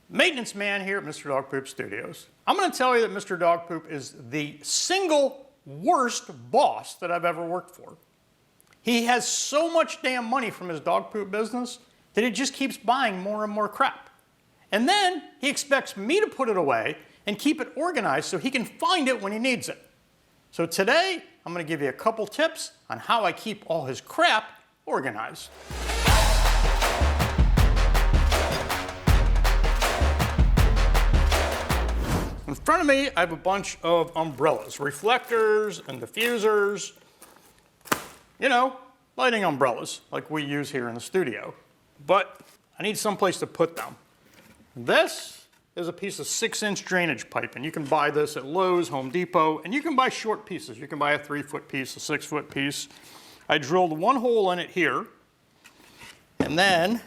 Maintenance man here at Mr. Dog Poop Studios. I'm going to tell you that Mr. Dog Poop is the single worst boss that I've ever worked for. He has so much damn money from his dog poop business that he just keeps buying more and more crap. And then he expects me to put it away and keep it organized so he can find it when he needs it. So today, I'm going to give you a couple tips on how I keep all his crap organized. In front of me, I have a bunch of umbrellas, reflectors and diffusers. You know, lighting umbrellas like we use here in the studio. But I need someplace to put them. This is a piece of 6-inch drainage pipe, and you can buy this at Lowe's, Home Depot, and you can buy short pieces. You can buy a 3-foot piece, a 6-foot piece. I drilled one hole in it here, and then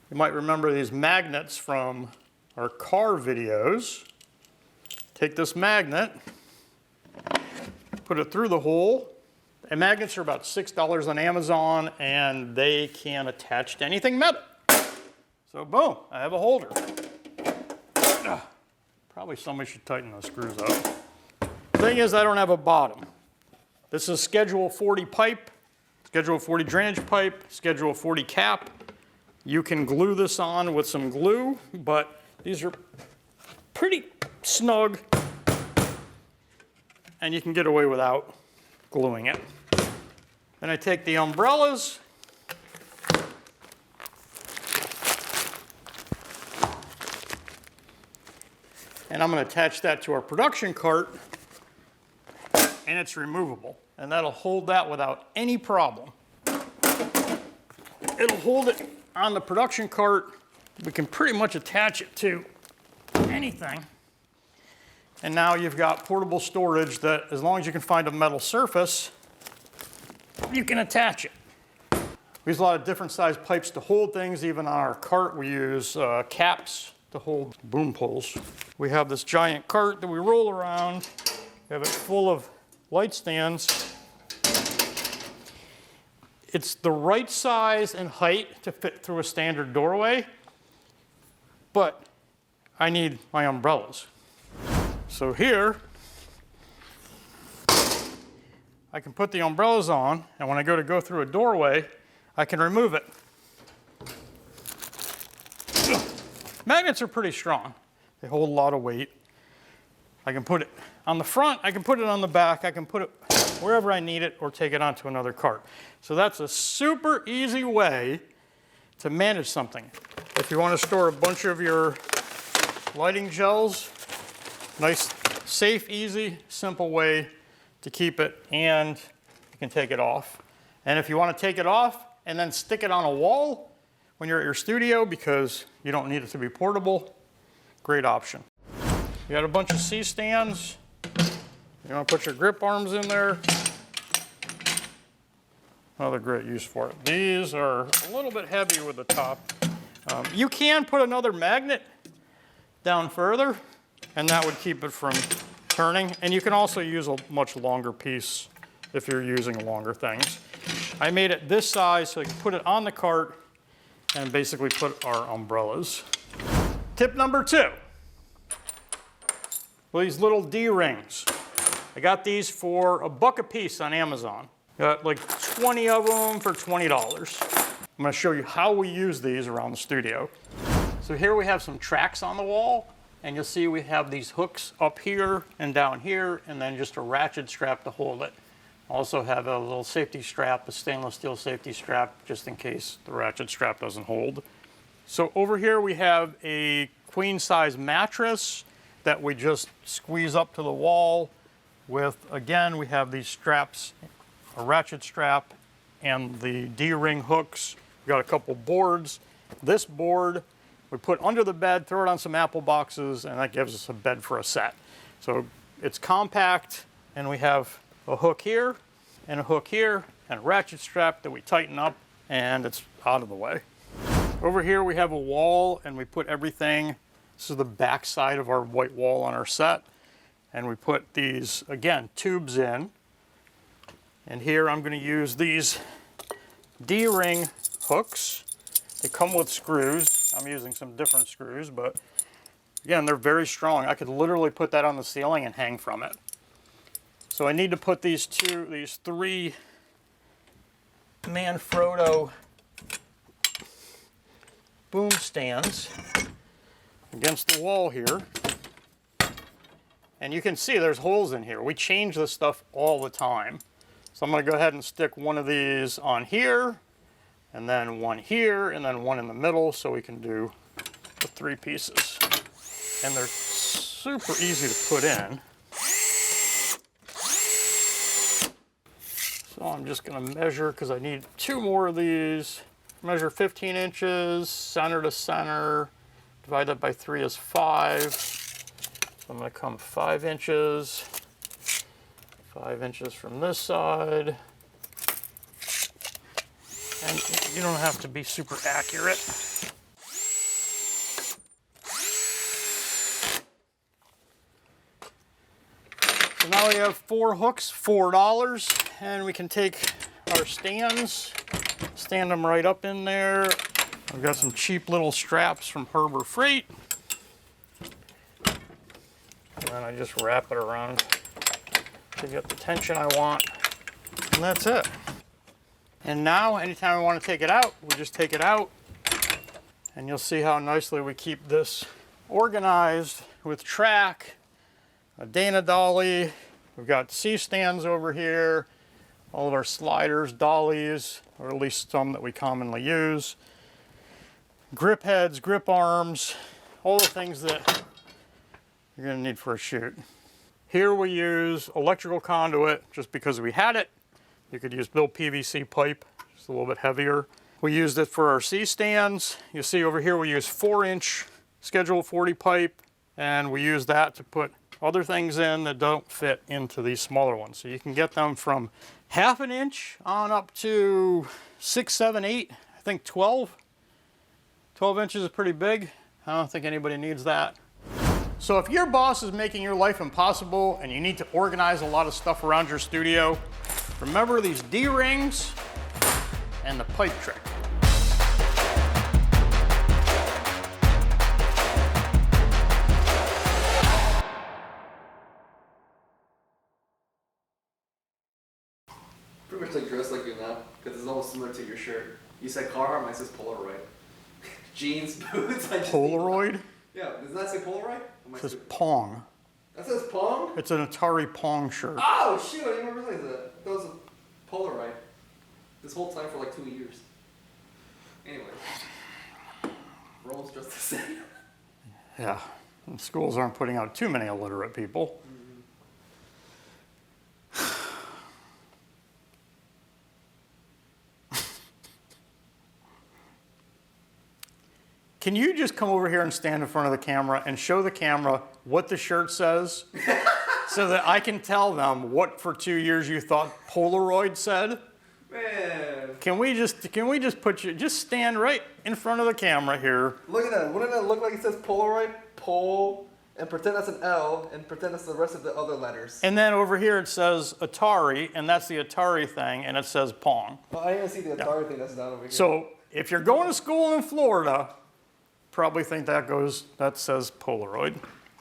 you might remember these magnets from our car videos. Take this magnet, put it through the hole. And magnets are about $6 on Amazon, and they can attach to anything metal. So boom, I have a holder. Probably somebody should tighten those screws up. Thing is, I don't have a bottom. This is Schedule 40 pipe, Schedule 40 drainage pipe, Schedule 40 cap. You can glue this on with some glue, but these are pretty snug, and you can get away without gluing it. Then I take the umbrellas, and I'm going to attach that to our production cart, and it's removable, and that'll hold that without any problem. It'll hold it on the production cart. We can pretty much attach it to anything. And now you've got portable storage that, as long as you can find a metal surface, you can attach it. We use a lot of different size pipes to hold things. Even on our cart, we use caps to hold boom poles. We have this giant cart that we roll around. We have it full of light stands. It's the right size and height to fit through a standard doorway, but I need my umbrellas. So here, I can put the umbrellas on, and when I go through a doorway, I can remove it. Magnets are pretty strong. They hold a lot of weight. I can put it on the front, I can put it on the back, I can put it wherever I need it or take it onto another cart. So that's a super easy way to manage something. If you want to store a bunch of your lighting gels, nice, safe, easy, simple way to keep it, and you can take it off. And if you want to take it off and then stick it on a wall when you're at your studio because you don't need it to be portable, great option. You got a bunch of C-stands. You want to put your grip arms in there. Another great use for it. These are a little bit heavy with the top. You can put another magnet down further, and that would keep it from turning. And you can also use a much longer piece if you're using longer things. I made it this size so you can put it on the cart and basically put our umbrellas. Tip number 2. Well, these little D-rings. I got these for $1 a piece on Amazon. Got like 20 of them for $20. I'm going to show you how we use these around the studio. So here we have some tracks on the wall, and you'll see we have these hooks up here and down here, and then just a ratchet strap to hold it. Also have a little safety strap, a stainless steel safety strap, just in case the ratchet strap doesn't hold. So over here we have a queen size mattress that we just squeeze up to the wall with, again, we have these straps, a ratchet strap, and the D-ring hooks. We've got a couple boards. This board we put under the bed, throw it on some apple boxes, and that gives us a bed for a set. So it's compact, and we have a hook here, and a hook here, and a ratchet strap that we tighten up, and it's out of the way. Over here we have a wall, and we put everything. This is the back side of our white wall on our set. And we put these, again, tubes in. And here I'm going to use these D-ring hooks. They come with screws. Now I'm using some different screws, but again, they're very strong. I could literally put that on the ceiling and hang from it. So I need to put these three Manfrotto boom stands against the wall here. And you can see there's holes in here. We change this stuff all the time. So I'm going to go ahead and stick one of these on here, and then one here, and then one in the middle, so we can do the 3 pieces. And they're super easy to put in. So I'm just going to measure, because I need 2 more of these. Measure 15 inches, center to center. Divide that by 3 is 5. So I'm going to come 5 inches. 5 inches from this side. And you don't have to be super accurate. So now we have 4 hooks, $4, and we can take our stands, stand them right up in there. I've got some cheap little straps from Harbor Freight. And then I just wrap it around to get the tension I want, and that's it. And now, anytime we want to take it out, we just take it out, and you'll see how nicely we keep this organized with track, a Dana dolly. We've got C-stands over here, all of our sliders, dollies, or at least some that we commonly use, grip heads, grip arms, all the things that you're going to need for a shoot. Here we use electrical conduit just because we had it. You could use built PVC pipe, just a little bit heavier. We used it for our C-stands. You see over here we use 4-inch Schedule 40 pipe, and we use that to put other things in that don't fit into these smaller ones. So you can get them from 1/2 inch on up to 6, 7, 8, I think 12. 12 inches is pretty big. I don't think anybody needs that. So if your boss is making your life impossible and you need to organize a lot of stuff around your studio, remember these D-rings and the pipe trick. Pretty much like dressed like you now, because it's almost similar to your shirt. You said Carhartt, mine says Polaroid. Jeans, boots, Polaroid? Yeah, does that say Polaroid? It says Pong. That says Pong? It's an Atari Pong shirt. Oh shoot, I didn't even realize that. That was a Polaroid. This whole time for like 2 years. Anyway. We're almost just the same. Yeah, and schools aren't putting out too many illiterate people. Can you just come over here and stand in front of the camera and show the camera what the shirt says so that I can tell them what for 2 years you thought Polaroid said? Man. Can we just put you, just stand right in front of the camera here. Look at that. Wouldn't that look like it says Polaroid? Pol, and pretend that's an L, and pretend that's the rest of the other letters. And then over here it says Atari, and that's the Atari thing, and it says Pong. Well, I didn't see the Atari thing that's down over here. So if you're going to school in Florida, probably think that says Polaroid.